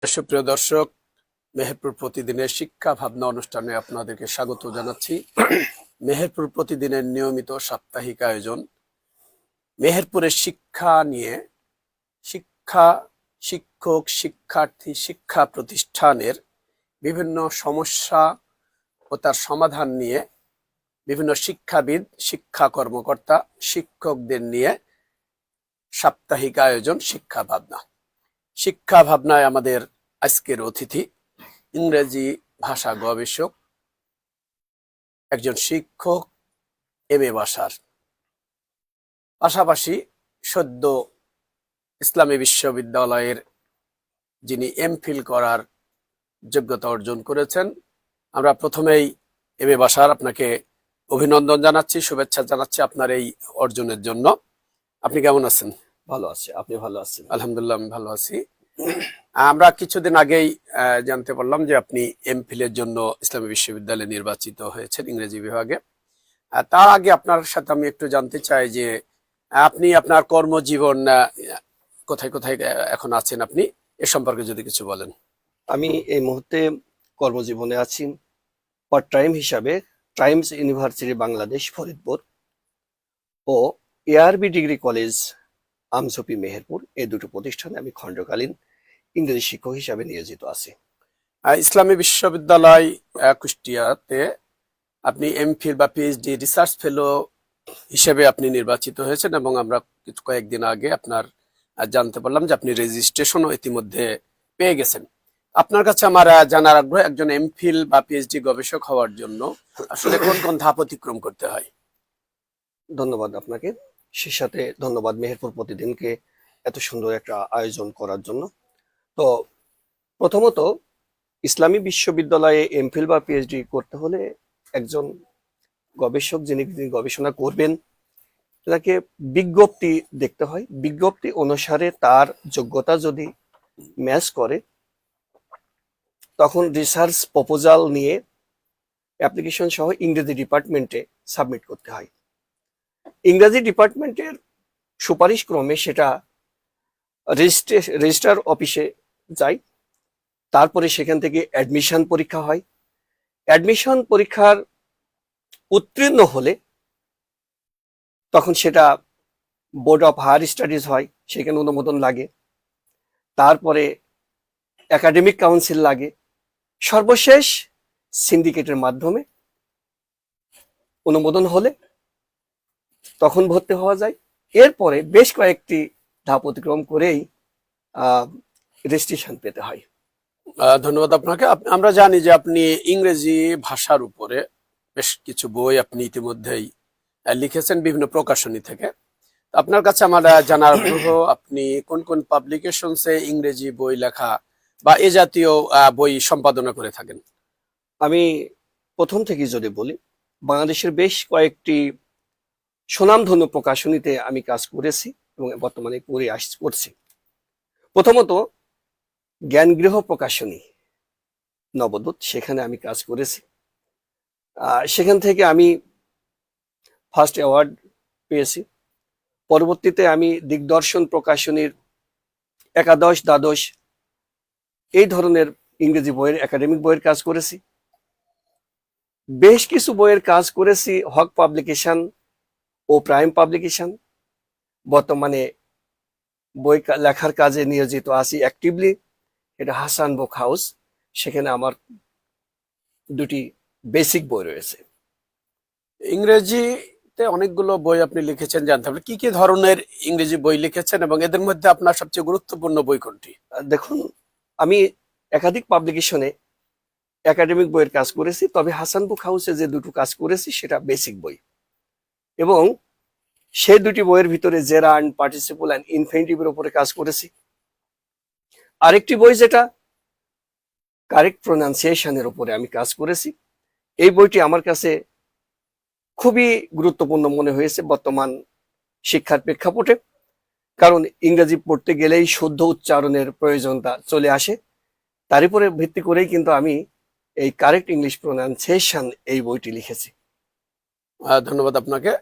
সুপ্রিয় দর্শক, মেহেরপুর প্রতিদিনের শিক্ষা ভাবনা অনুষ্ঠানে আপনাদেরকে স্বাগত জানাচ্ছি। মেহেরপুর প্রতিদিনের নিয়মিত সাপ্তাহিক আয়োজন মেহেরপুরের শিক্ষা নিয়ে। শিক্ষা, শিক্ষক, শিক্ষার্থী, শিক্ষা প্রতিষ্ঠানের বিভিন্ন সমস্যা ও তার সমাধান নিয়ে বিভিন্ন শিক্ষাবিদ, শিক্ষা কর্মকর্তা, শিক্ষকদের নিয়ে সাপ্তাহিক আয়োজন শিক্ষা ভাবনা। শিক্ষা ভাবনায় আমাদের আজকের অতিথি ইংরেজি ভাষা গবেষক, একজন শিক্ষক, MA ভাষার পাশাপাশি সদ্য ইসলামী বিশ্ববিদ্যালয়ের যিনি MPhil করার যোগ্যতা অর্জন করেছেন। আমরা প্রথমেই MA ভাষার আপনাকে অভিনন্দন জানাচ্ছি, শুভেচ্ছা জানাচ্ছি আপনার এই অর্জনের জন্য। আপনি কেমন আছেন? ভালো আছে, আপনি ভালো আছেন? আলহামদুলিল্লাহ, আমি ভালো আছি। আমরা কিছুদিন আগেই জানতে পারলাম যে আপনি MPhil এর জন্য ইসলামী বিশ্ববিদ্যালয়ে নির্বাচিত হয়েছেন ইংরেজি বিভাগে। তার আগে আপনার সাথে আমি একটু জানতে চাই যে আপনি আপনার কর্মজীবন কোথায় কোথায় এখন আছেন, আপনি এ সম্পর্কে যদি কিছু বলেন। আমি এই মুহূর্তে কর্মজীবনে আছি পার্ট টাইম হিসাবে টাইমস ইউনিভার্সিটি বাংলাদেশ ফরিদপুর ও ARB degree college Amjhupi Meherpur, এই দুটো প্রতিষ্ঠানে আমি খণ্ডকালীন ইংরেজি শিক্ষক হিসাবে নিয়োজিত আছি। ইসলামী বিশ্ববিদ্যালয় কুষ্টিয়াতে আপনি MPhil বা PhD রিসার্চ ফেলো হিসেবে আপনি নির্বাচিত হয়েছেন এবং আমরা কয়েকদিন আগে আপনার জানতে পারলাম যে আপনি রেজিস্ট্রেশনও ইতিমধ্যে পেয়ে গেছেন। আপনার কাছে আমার জানার আগ্রহ, একজন MPhil বা PhD গবেষক হওয়ার জন্য আসলে কোন কোন ধাপ অতিক্রম করতে হয়? ধন্যবাদ আপনাকে, সে সাথে ধন্যবাদ মেহেরপুর প্রতিদিনকে এত সুন্দর একটা আয়োজন করার জন্য। তো প্রথমত ইসলামী বিশ্ববিদ্যালয়ে MPhil বা PhD করতে হলে একজন গবেষক যিনি গবেষণা করবেন তাকে বিজ্ঞপ্তি দেখতে হয়। বিজ্ঞপ্তি অনুসারে তার যোগ্যতা যদি ম্যাচ করে তখন রিসার্চ প্রপোজাল নিয়ে অ্যাপ্লিকেশন সহ ইংরেজি ডিপার্টমেন্টে সাবমিট করতে হয়। ইংরেজি ডিপার্টমেন্টের সুপারিশ ক্রমে সেটা রেজিস্ট্রার অফিসে যায়। তারপরে সেখান থেকে অ্যাডমিশন পরীক্ষা হয়। অ্যাডমিশন পরীক্ষার উত্তীর্ণ হলে তখন সেটা বোর্ড অফ হায়ার স্টাডিজ হয়, সেখানে অনুমোদন লাগে। তারপরে একাডেমিক কাউন্সিল লাগে। সর্বশেষ সিন্ডিকেটের মাধ্যমে অনুমোদন হলে তখন ভর্তি হওয়া যায়। এরপরে বেশ কয়েকটি ধাপ অতিক্রম করেই রেজিস্ট্রেশন পেতে হয়। ধন্যবাদ আপনাকে। আমরা জানি যে আপনি ইংরেজি ভাষার উপরে বেশ কিছু বই আপনি ইতিমধ্যেই লিখেছেন বিভিন্ন প্রকাশনী থেকে। আপনার কাছে আমার জানার আগ্রহ, আপনি কোন কোন পাবলিকেশনসে ইংরেজি বই লেখা বা এ জাতীয় বই সম্পাদনা করে থাকেন? আমি প্রথম থেকে যদি বলি, বাংলাদেশের বেশ কয়েকটি সুনামধন্য প্রকাশনীতে আমি কাজ করেছি এবং বর্তমানে করছি। প্রথমত জ্ঞানগৃহ প্রকাশনী নবদূত, সেখানে আমি কাজ করেছি। সেখান থেকে আমি ফার্স্ট অ্যাওয়ার্ড পেয়েছি। পরবর্তীতে আমি দিগদর্শন প্রকাশনীর একাদশ, দ্বাদশ এই ধরনের ইংরেজি বইয়ের একাডেমিক বইয়ের কাজ করেছি। বেশ কিছু বইয়ের কাজ করেছি হক পাবলিকেশন ও প্রাইম পাবলিকেশন। বর্তমানে বই লেখার কাজে নিয়োজিত আছি অ্যাক্টিভলি, এটা হাসান বুক হাউস, সেখানে আমার দুটি বেসিক বই রয়েছে। ইংরেজিতে অনেকগুলো বই আপনি লিখেছেন, জানতে হবে কি কি ধরনের ইংরেজি বই লিখেছেন এবং এদের মধ্যে আপনার সবচেয়ে গুরুত্বপূর্ণ বই কোনটি? দেখুন, আমি একাধিক পাবলিকেশনে একাডেমিক বইয়ের কাজ করেছি, তবে হাসান বুক হাউসে যে দুটো কাজ করেছি সেটা বেসিক বই, এবং সেই দুটি বইয়ের ভিতরে জেরান্ড, পার্টিসিপল অ্যান্ড ইনফিনিটিভের উপরে কাজ করেছি। আরেকটি বই যেটা কারেক্ট প্রোনাউন্সিয়েশনের উপরে আমি কাজ করেছি। এই বইটি আমার কাছে খুবই গুরুত্বপূর্ণ মনে হয়েছে বর্তমান শিক্ষার প্রেক্ষাপটে, কারণ ইংরেজি পড়তে গেলেই শুদ্ধ উচ্চারণের প্রয়োজনতা চলে আসে। তার উপরে ভিত্তি করেই কিন্তু আমি এই কারেক্ট ইংলিশ প্রোনাউন্সিয়েশন এই বইটি লিখেছি। ধন্যবাদ আপনাকে।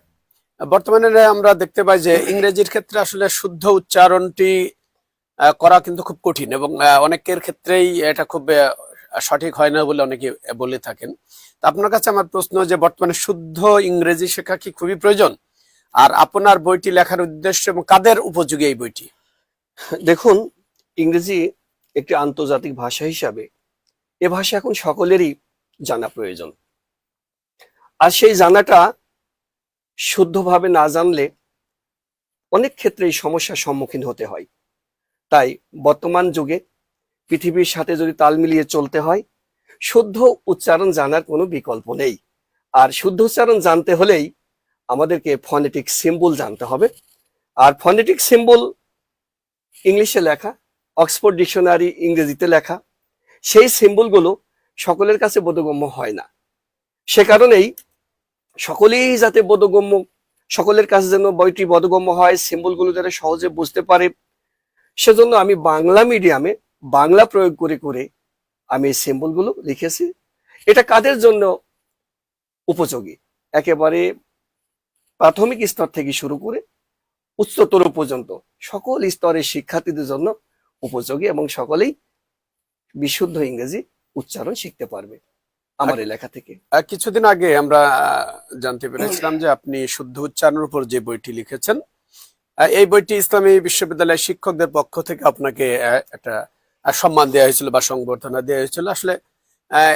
বর্তমানে আমরা দেখতে পাই যে ইংরেজির ক্ষেত্রে আসলে শুদ্ধ উচ্চারণটি করা কিন্তু খুব কঠিন, এবং অনেকের ক্ষেত্রেই এটা খুব সঠিক হয় না বলে অনেকে বলে থাকেন। তা আপনার কাছে আমার প্রশ্ন যে বর্তমানে শুদ্ধ ইংরেজি শেখা কি খুবই প্রয়োজন, আর আপনার বইটি লেখার উদ্দেশ্য এবং কাদের উপযোগী এই বইটি? দেখুন, ইংরেজি একটি আন্তর্জাতিক ভাষা হিসাবে এ ভাষা এখন সকলেরই জানা প্রয়োজন। আর সেই জানাটা শুদ্ধভাবে না জানলে অনেক ক্ষেত্রে এই সমস্যার সম্মুখীন হতে হয়। তাই বর্তমান যুগে পৃথিবীর সাথে যদি তাল মিলিয়ে চলতে হয়, শুদ্ধ উচ্চারণ জানার কোনো বিকল্প নেই। আর শুদ্ধ উচ্চারণ জানতে হলেই আমাদেরকে ফনেটিক সিম্বল জানতে হবে। আর ফনেটিক সিম্বল ইংলিশে লেখা, অক্সফোর্ড ডিকশনারি ইংরেজিতে লেখা, সেই সিম্বলগুলো সকলের কাছে বোধগম্য হয় না। সে কারণেই সকলেই যাতে বোধগম্য, সকলের কাছে যেন বইটি বোধগম্য হয়, সিম্বলগুলো যারা সহজে বুঝতে পারে, সেজন্য আমি বাংলা মিডিয়ামে বাংলা প্রয়োগ করে করে আমি এই সিম্বলগুলো লিখেছি। এটা কাদের জন্য উপযোগী? একেবারে প্রাথমিক স্তর থেকে শুরু করে উচ্চতর পর্যন্ত সকল স্তরের শিক্ষার্থীদের জন্য উপযোগী, এবং সকলেই বিশুদ্ধ ইংরেজি উচ্চারণ শিখতে পারবে আমার এই লেখা থেকে। কিছুদিন আগে আমরা জানতে পেরেছিলাম যে আপনি শুদ্ধ উচ্চারণের উপর যে বইটি লিখেছেন, এই বইটি ইসলামী বিশ্ববিদ্যালয়ের শিক্ষকদের পক্ষ থেকে আপনাকে একটা সম্মান দেওয়া হয়েছিল বা সংবর্ধনা দেওয়া হয়েছিল। আসলে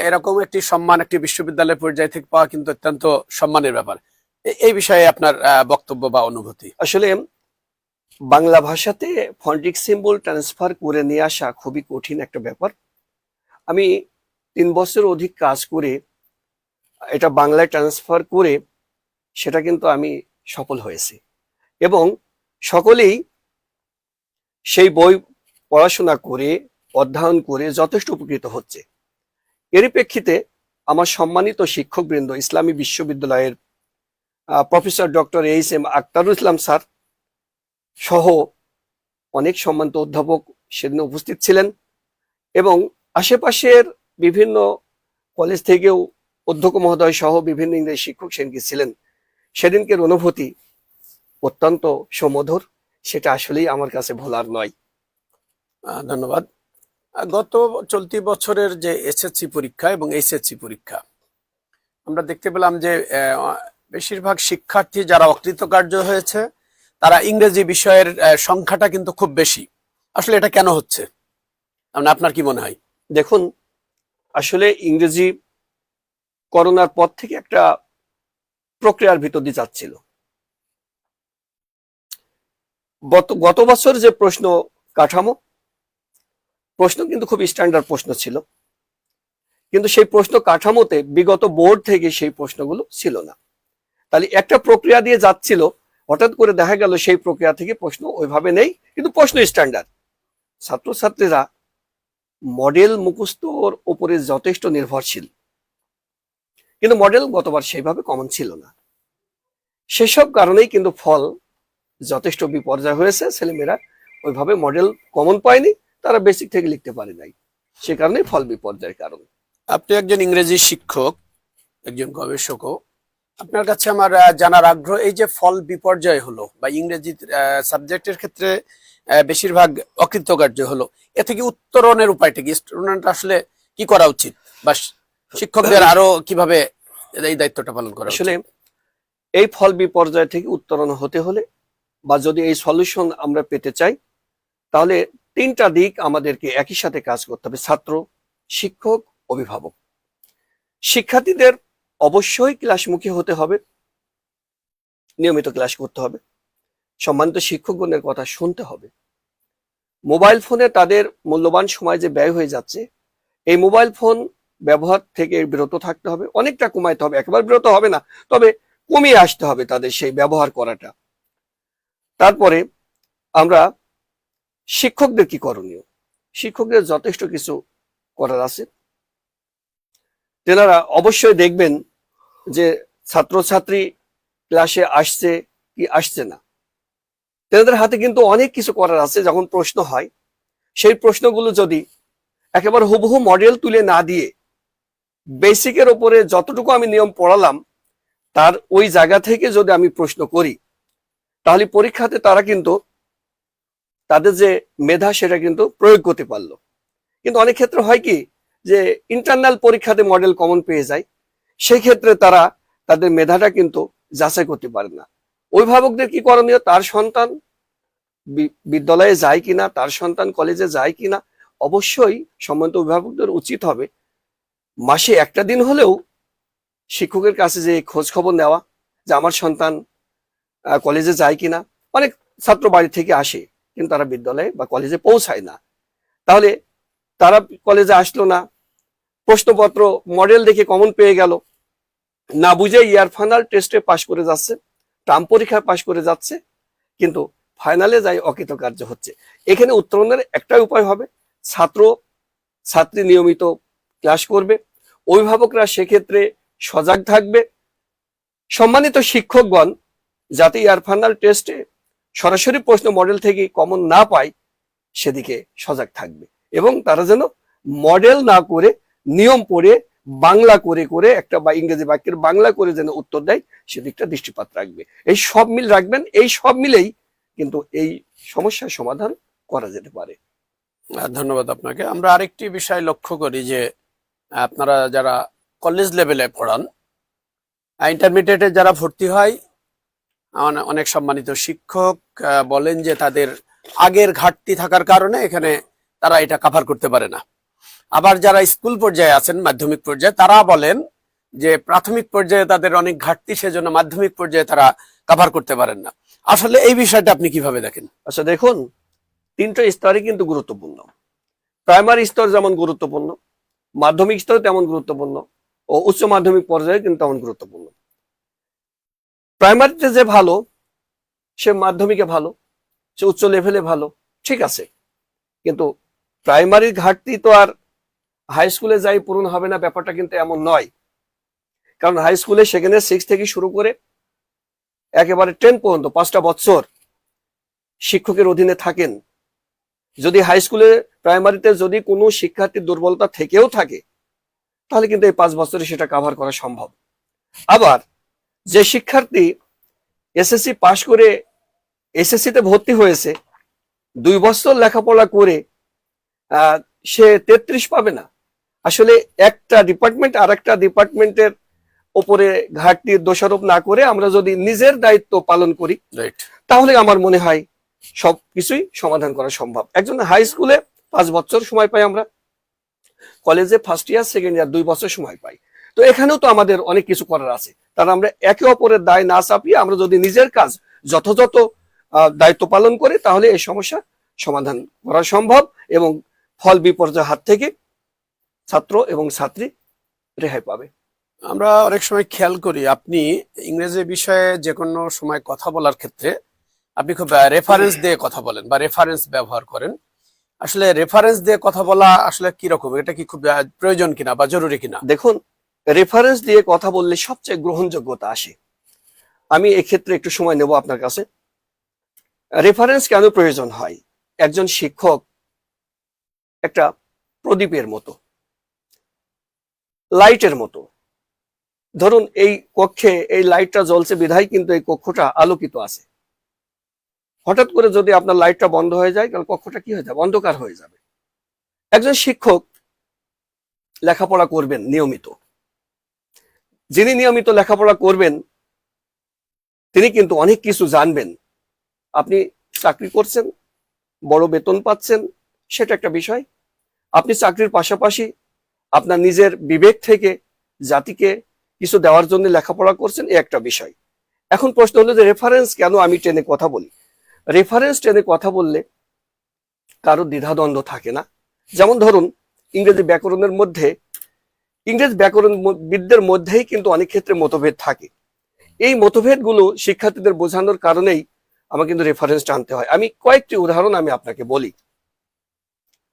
এরকম একটি সম্মান একটি বিশ্ববিদ্যালয় পর্যায় থেকে পাওয়া কিন্তু অত্যন্ত সম্মানের ব্যাপার। এই বিষয়ে আপনার বক্তব্য বা অনুভূতি? আসলে বাংলা ভাষাতে ফন্টিক সিম্বল ট্রান্সফার করে নিয়ে আসা খুবই কঠিন একটা ব্যাপার। আমি 3 বছর অধিক কাজ করে এটা বাংলায় ট্রান্সফার করে সেটা কিন্তু আমি সফল হয়েছি, এবং সকলেই সেই বই পড়াশোনা করে অধ্যয়ন করে যথেষ্ট উপকৃত হচ্ছে। এরই প্রেক্ষিতে আমার সম্মানিত শিক্ষকবৃন্দ, ইসলামী বিশ্ববিদ্যালয়ের প্রফেসর ডক্টর এইচ.এম. আখতারুল ইসলাম স্যার সহ অনেক সম্মানিত অধ্যাপক সেদিন উপস্থিত ছিলেন, এবং আশেপাশের বিভিন্ন কলেজ থেকেও অধ্যক্ষ মহোদয় সহ বিভিন্ন ইংরেজি শিক্ষক সেদিনকে ছিলেন। সেদিনকের অনুভূতি অত্যন্ত সুমধুর, সেটা আসলেই আমার কাছে ভোলার নয়। ধন্যবাদ। গত চলতি বছরের যে এসএসসি পরীক্ষা এবং এইচএসসি পরীক্ষা, আমরা দেখতে পেলাম যে বেশিরভাগ শিক্ষার্থী যারা অকৃতকার্য হয়েছে তারা ইংরেজি বিষয়ের সংখ্যাটা কিন্তু খুব বেশি। আসলে এটা কেন হচ্ছে, আপনার কি মনে হয়? দেখুন, আসলে ইংরেজি করোনার পর থেকে একটা প্রক্রিয়ার ভিতর দিয়ে যাচ্ছিল। গত বছর যে প্রশ্ন কাঠামো, প্রশ্ন কিন্তু খুব স্ট্যান্ডার্ড প্রশ্ন ছিল, কিন্তু সেই প্রশ্ন কাঠামোতে বিগত বোর্ড থেকে সেই প্রশ্নগুলো ছিল না। তাহলে একটা প্রক্রিয়া দিয়ে যাচ্ছিল, হঠাৎ করে দেখা গেল সেই প্রক্রিয়া থেকে প্রশ্ন ওইভাবে নেই, কিন্তু প্রশ্ন স্ট্যান্ডার্ড। ছাত্রছাত্রীরা মডেল মুখস্থর উপরে যথেষ্ট নির্ভরশীল, কিন্তু মডেল গতবার সেইভাবে কমন ছিল না। সেসব কারণেই কিন্তু ফল যথেষ্ট বিপর্যয় হয়েছে। ছেলেমেয়েরা ওইভাবে মডেল কমন পায়নি, তারা বেসিক থেকে লিখতে পারে নাই, সে কারণে ফল বিপর্যয়ের কারণ। আপনি একজন ইংরেজি শিক্ষক, একজন গবেষকও। আপনার কাছে আমার জানার আগ্রহ, এই যে ফল বিপর্যয় হলো বা ইংরেজি সাবজেক্টের ক্ষেত্রে বেশিরভাগ অকৃতকার্য হলো, এ থেকে উত্তরণের উপায়টা কি? স্টুডেন্ট আসলে কি করা উচিত, বা শিক্ষকদের আরো কিভাবে এই দায়িত্বটা পালন করা আসলে উচিত? এই ফল বিপর্যয় থেকে উত্তরণ হতে হলে, বা যদি এই সলিউশন আমরা পেতে চাই, তাহলে 3টা দিক আমাদেরকে একই সাথে কাজ করতে হবে: ছাত্র, শিক্ষক, অভিভাবক। শিক্ষার্থীদের অবশ্যই ক্লাসমুখী হতে হবে, নিয়মিত ক্লাস করতে হবে, সম্মানিত শিক্ষকগণের কথা শুনতে হবে। মোবাইল ফোনে তাদের মূল্যবান সময় যে ব্যয় হয়ে যাচ্ছে, এই মোবাইল ফোন ব্যবহার থেকে বিরত থাকতে হবে, অনেকটা কমাইতে হবে। একেবারে বিরত হবে না, তবে কমিয়ে আসতে হবে তাদের সেই ব্যবহার করাটা। তারপরে আমরা শিক্ষকদের কি করণীয়? শিক্ষকদের যথেষ্ট কিছু করার আছে। তেনারা অবশ্যই দেখবেন যে ছাত্রছাত্রী ক্লাসে আসছে কি আসছে না। তেনাদের হাতে কিন্তু অনেক কিছু করার আছে। যখন প্রশ্ন হয়, সেই প্রশ্নগুলো যদি একেবারে হুবহু মডেল তুলে না দিয়ে বেসিকের উপরে যতটুকু আমি নিয়ম পড়ালাম তার ওই জায়গা থেকে যদি আমি প্রশ্ন করি, তাহলে পরীক্ষাতে তারা কিন্তু তাদের যে মেধা সেটা কিন্তু প্রয়োগ করতে পারলো। কিন্তু অনেক ক্ষেত্রে হয় কি যে ইন্টারনাল পরীক্ষাতে মডেল কমন পেয়ে যায়, সেই ক্ষেত্রে তারা তাদের মেধাটা কিন্তু যাচাই করতে পারে না। অভিভাবকদের কি করণীয়? তার সন্তান বিদ্যালয়ে যায় কিনা, তার সন্তান কলেজে যায় কিনা, অবশ্যই সম্বন্ধিত অভিভাবকদের উচিত হবে মাসে একটা দিন হলেও শিক্ষকের কাছে যে খোঁজ খবর নেওয়া যে আমার সন্তান কলেজে যায় কিনা। অনেক ছাত্র বাড়ি থেকে আসে কিন্তু তারা বিদ্যালয়ে বা কলেজে পৌঁছায় না। তাহলে তারা কলেজে আসলো না, প্রশ্নপত্র মডেল দেখে কমন পেয়ে গেল, না বুঝে ইয়ার ফাইনাল টেস্টে পাশ করে যাচ্ছে, টার্ম পরীক্ষায় পাশ করে যাচ্ছে, কিন্তু ফাইনালে যাই অকৃতকার্য হচ্ছে। এখানে উত্তরণের একটাই উপায় হবে, ছাত্র ছাত্রী নিয়মিত ক্লাস করবে, অভিভাবকরা সেক্ষেত্রে সজাগ থাকবে, সম্মানিত শিক্ষকগণ যাতে ইয়ার ফাইনাল টেস্টে সরাসরি প্রশ্ন মডেল থেকে কমন না পায় সেদিকে সজাগ থাকবে, এবং তারা যেন মডেল না করে নিয়ম পড়ে বাংলা করে করে একটা বা ইংরেজি বাক্যের বাংলা করে যেন উত্তর দেয় সেদিকটা দৃষ্টিপাত রাখবে। এই সব মিল রাখবেন, এই সব মিলেই কিন্তু এই সমস্যার সমাধান করা যেতে পারে। ধন্যবাদ আপনাকে। আমরা আরেকটি বিষয় লক্ষ্য করি যে আপনারা যারা কলেজ লেভেলে পড়ান, ইন্টারমিডিয়েটে যারা ভর্তি হয়, অনেক সম্মানিত শিক্ষক বলেন যে তাদের আগের ঘাটতি থাকার কারণে এখানে তারা এটা কভার করতে পারে না। আবার যারা স্কুল পর্যায়ে আছেন, মাধ্যমিক পর্যায়ে, তারা বলেন যে প্রাথমিক পর্যায়ে তাদের অনেক ঘাটতি, সেজন্য মাধ্যমিক পর্যায়ে তারা কভার করতে পারেন না। আসলে এই বিষয়টা আপনি কিভাবে দেখেন? আচ্ছা দেখুন, তিনটা স্তরই কিন্তু গুরুত্বপূর্ণ। প্রাইমারি স্তর যেমন গুরুত্বপূর্ণ, মাধ্যমিক স্তর তেমন গুরুত্বপূর্ণ, ও উচ্চ মাধ্যমিক পর্যায়ে কিন্তু তেমন গুরুত্বপূর্ণ। প্রাইমারিতে যে ভালো সে মাধ্যমিকে ভালো, সে উচ্চ লেভেলে ভালো, ঠিক আছে, কিন্তু প্রাইমারির ঘাটতি তো আর হাই স্কুলে যাই পূরণ হবে না, ব্যাপারটা কিন্তু এমন নয়। কারণ হাই স্কুলে সেখানে 6 থেকে শুরু করে একেবারে 10 পর্যন্ত 5টা বছর শিক্ষকের অধীনে থাকেন। যদি হাই স্কুলে প্রাইমারিতে যদি কোনো শিক্ষার্থীর দুর্বলতা থেকেও থাকে তাহলে কিন্তু এই 5 বছরে সেটা কভার করা সম্ভব। আবার যে শিক্ষার্থী এসএসসি পাশ করে এসএসসিতে ভর্তি হয়েছে, 2 বছর লেখাপড়া করে সে 33 পাবে না। আসলে একটা ডিপার্টমেন্ট আর একটা ডিপার্টমেন্টের উপরে ঘাটতির দোষারোপ না করে আমরা যদি নিজের দায়িত্ব পালন করি তাহলে আমার মনে হয় সবকিছুই সমাধান করা সম্ভব। একজন হাই স্কুলে 5 বছর সময় পাই আমরা, কলেজে ফার্স্ট ইয়ার সেকেন্ড ইয়ার 2 বছর সময় পাই। তো এখানেও তো আমাদের অনেক কিছু করার আছে। তারা আমরা একে অপরের দায় না চাপিয়ে আমরা যদি নিজের কাজ যথাযথ দায়িত্ব পালন করি তাহলে এই সমস্যা সমাধান করা সম্ভব এবং ফল বিপর্যয়ের হাত থেকে ছাত্র এবং ছাত্রী রেহাই পাবে। আমরা অনেক সময় খেয়াল করি আপনি ইংরেজি বিষয়ে যে কোনো সময় কথা বলার ক্ষেত্রে আপনি খুব রেফারেন্স দিয়ে কথা বলেন বা রেফারেন্স ব্যবহার করেন। আসলে রেফারেন্স দিয়ে কথা বলা আসলে কি রকম, এটা কি খুব প্রয়োজন কিনা বা জরুরি কিনা? দেখুন, রেফারেন্স দিয়ে কথা বললে সবচেয়ে গ্রহণযোগ্যতা আসে। আমি এক্ষেত্রে একটু সময় নেব আপনার কাছে। রেফারেন্স কেন প্রয়োজন হয়? একজন শিক্ষক একটা প্রদীপের মতো, লাইটের মতো। ধরুন এই কক্ষে এই লাইটটা জ্বলছে বিধায় কিন্তু এই কক্ষটা আলোকিত আছে। হঠাৎ করে যদি আপনার লাইটটা বন্ধ হয়ে যায় তাহলে কক্ষটা কি হয়ে যাবে? অন্ধকার হয়ে যাবে। একজন শিক্ষক লেখাপড়া করবেন নিয়মিত, যিনি নিয়মিত লেখাপড়া করবেন তিনি কিন্তু অনেক কিছু জানবেন। আপনি চাকরি করছেন, বড় বেতন পাচ্ছেন, সেটা একটা বিষয়। আপনি চাকরির পাশাপাশি আপনার নিজের বিবেক থেকে জাতিকে কিছু দেওয়ার জন্য লেখাপড়া করছেন, এ একটা বিষয়। এখন প্রশ্ন হলো যে রেফারেন্স কেন আমি টেনে কথা বলি? রেফারেন্স টেনে কথা বললে কারো দ্বিধাদ্বন্দ্ব থাকে না। যেমন ধরুন ইংরেজি ব্যাকরণের মধ্যে, ইংরেজি ব্যাকরণবিদদের মধ্যেই কিন্তু অনেক ক্ষেত্রে মতভেদ থাকে। এই মতভেদগুলো শিক্ষার্থীদের বোঝানোর কারণেই আমার কিন্তু রেফারেন্স টানতে হয়। আমি কয়েকটি উদাহরণ আমি আপনাকে বলি।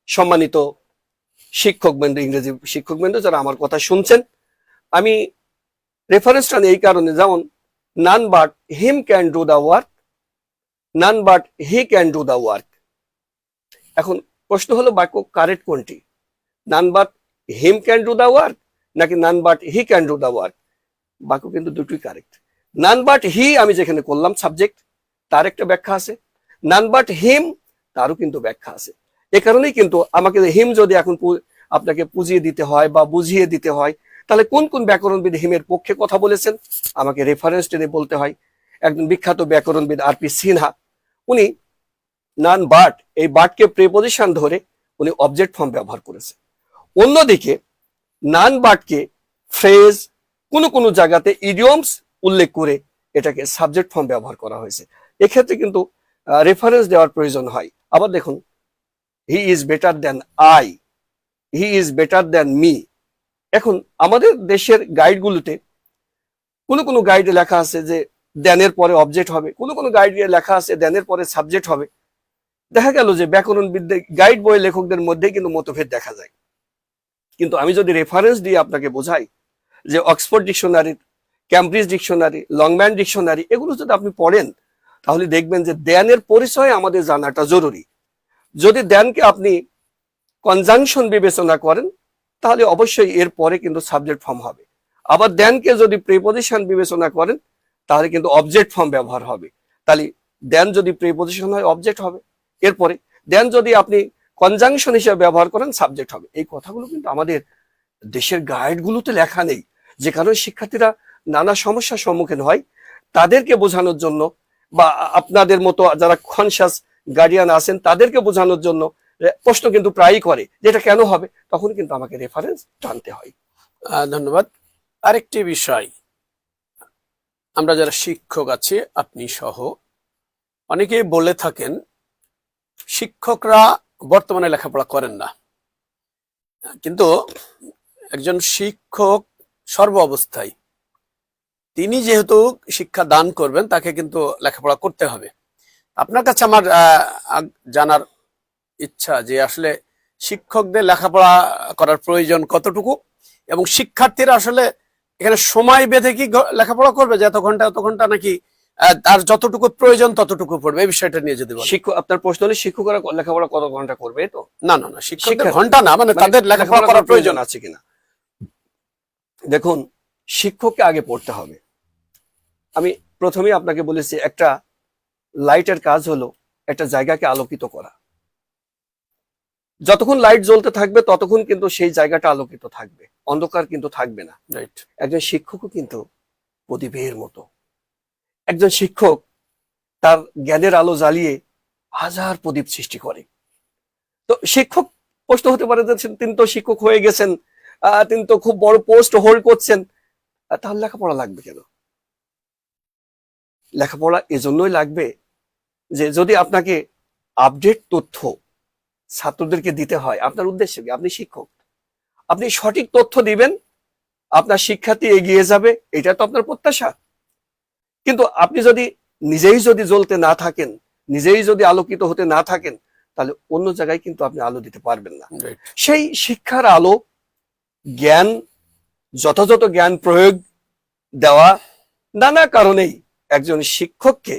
সম্মানিত শিক্ষকবৃন্দ, ইংরেজি শিক্ষকবৃন্দ যারা আমার কথা শুনছেন, আমি রেফারেন্স টানি এই কারণে, যেমন none but him can do the work, none but he can do the work। এখন প্রশ্ন হলো বাক্য কারেক্ট কোনটি? none but him can do the work নাকি none but he can do the work? বাক্য কিন্তু দুটোই কারেক্ট। none but he আমি যেখানে করলাম সাবজেক্ট, তার একটা ব্যাখ্যা আছে। none but him তারও কিন্তু ব্যাখ্যা আছে। এ কারণেই কিন্তু আমাকে হিম যদি এখন আপনাকে বুঝিয়ে দিতে হয় বা বুঝিয়ে দিতে হয়, তাহলে কোন কোন ব্যাকরণবিদ হিমের পক্ষে কথা বলেছেন আমাকে রেফারেন্স টেনে বলতে হয়। একজন বিখ্যাত ব্যাকরণবিদ আর.পি. সিনহা, উনি নান বাট, এই বাটকে প্রেপোজিশন ধরে উনি অবজেক্ট ফর্ম ব্যবহার করেছে। অন্যদিকে নান বাটকে ফ্রেজ, কোনো কোনো জায়গাতে ইডিয়মস উল্লেখ করে এটাকে সাবজেক্ট ফর্ম ব্যবহার করা হয়েছে। এক্ষেত্রে কিন্তু রেফারেন্স দেওয়ার প্রয়োজন হয়। আবার দেখুন, he is better than I, he is better than me. এখন আমাদের দেশের গাইডগুলোতে কোনো কোনো গাইডে লেখা আছে যে দ্যানের পরে অবজেক্ট হবে, কোনো কোনো গাইডে লেখা আছে দ্যানের পরে সাবজেক্ট হবে। দেখা গেল যে ব্যাকরণবিদ্যা গাইড বই লেখকদের মধ্যে কিন্তু মতভেদ দেখা যায়। কিন্তু আমি যদি রেফারেন্স দিয়ে আপনাকে বোঝাই যে Oxford dictionary, Cambridge dictionary, Longman dictionary, এগুলো যদি আপনি পড়েন তাহলে দেখবেন যে দ্যানের পরিচয় আমাদের জানাটা জরুরি। যদি দ্যানকে আপনি কনজাংশন বিবেচনা করেন তাহলে অবশ্যই এর পরে কিন্তু সাবজেক্ট ফর্ম হবে। আবার দ্যানকে যদি প্রিপোজিশন বিবেচনা করেন তাহলে কিন্তু অবজেক্ট ফর্ম ব্যবহার হবে। তাহলে দ্যান যদি প্রিপোজিশন হয় অবজেক্ট হবে, এরপরে দ্যান যদি আপনি কনজাংশন হিসেবে ব্যবহার করেন সাবজেক্ট হবে। এই কথাগুলো কিন্তু আমাদের দেশের গাইডগুলোতে লেখা নেই, যে কারণে শিক্ষার্থীরা নানা সমস্যার সম্মুখীন হয়। তাদেরকে বোঝানোর জন্য বা আপনাদের মতো যারা কনসাস গার্ডিয়ান আছেন তাদেরকে বোঝানোর জন্য প্রশ্ন কিন্তু প্রায়ই করে যে এটা কেন হবে, তখন কিন্তু আমাকে রেফারেন্স টানতে হয়। ধন্যবাদ। আরেকটি বিষয়, আমরা যারা শিক্ষক আছি, আপনি সহ অনেকেই বলে থাকেন শিক্ষকরা বর্তমানে লেখাপড়া করেন না, কিন্তু একজন শিক্ষক সর্ব অবস্থায় তিনি যেহেতু শিক্ষা দান করবেন তাকে কিন্তু লেখাপড়া করতে হবে। আপনার কাছে আমার জানার ইচ্ছা যে আসলে শিক্ষকদের লেখাপড়া করার প্রয়োজন কতটুকু, এবং শিক্ষার্থীরা আসলে এখানে সময় বেঁধে কি লেখাপড়া করবে যে এত ঘন্টা, নাকি তার যতটুকু প্রয়োজন ততটুকু পড়বে, এই বিষয়টা নিয়ে যদি বলেন। শিক্ষক, আপনার প্রশ্ন হলে শিক্ষকরা লেখাপড়া কত ঘন্টা করবে? তো না, শিক্ষকদের ঘন্টা না, মানে তাদের লেখাপড়া করার প্রয়োজন আছে কিনা। দেখুন, শিক্ষককে আগে পড়তে হবে। আমি প্রথমেই আপনাকে বলেছি একটা লাইটের কাজ হলো একটা জায়গাকে আলোকিত করা। যতক্ষণ লাইট জ্বলতে থাকবে ততক্ষণ কিন্তু সেই জায়গাটা আলোকিত থাকবে, অন্ধকার কিন্তু থাকবে না। একজন শিক্ষকও কিন্তু প্রদীপের মতো। একজন শিক্ষক তার জ্ঞানের আলো জ্বালিয়ে হাজার প্রদীপ সৃষ্টি করে। তো শিক্ষক, প্রশ্ন হতে পারে যে তিনি তো শিক্ষক হয়ে গেছেন, তিনি তো খুব বড় পোস্ট হোল্ড করছেন, তাহলে লেখাপড়া লাগবে কেন? লেখাপড়া এজন্যই লাগবে যে যদি আপনাকে আপডেট তথ্য ছাত্রদেরকে দিতে হয়, আপনার উদ্দেশ্য কি? আপনি শিক্ষক, আপনি সঠিক তথ্য দিবেন, আপনার শিক্ষার্থী এগিয়ে যাবে, এটা তো আপনার প্রত্যাশা। কিন্তু আপনি যদি নিজেই যদি জ্বলতে না থাকেন, নিজেই যদি আলোকিত হতে না থাকেন, তাহলে অন্য জায়গায় কিন্তু আপনি আলো দিতে পারবেন না। সেই শিক্ষার আলো, জ্ঞান, যথাযথ জ্ঞান প্রয়োগ দেওয়া, নানা কারণেই একজন শিক্ষককে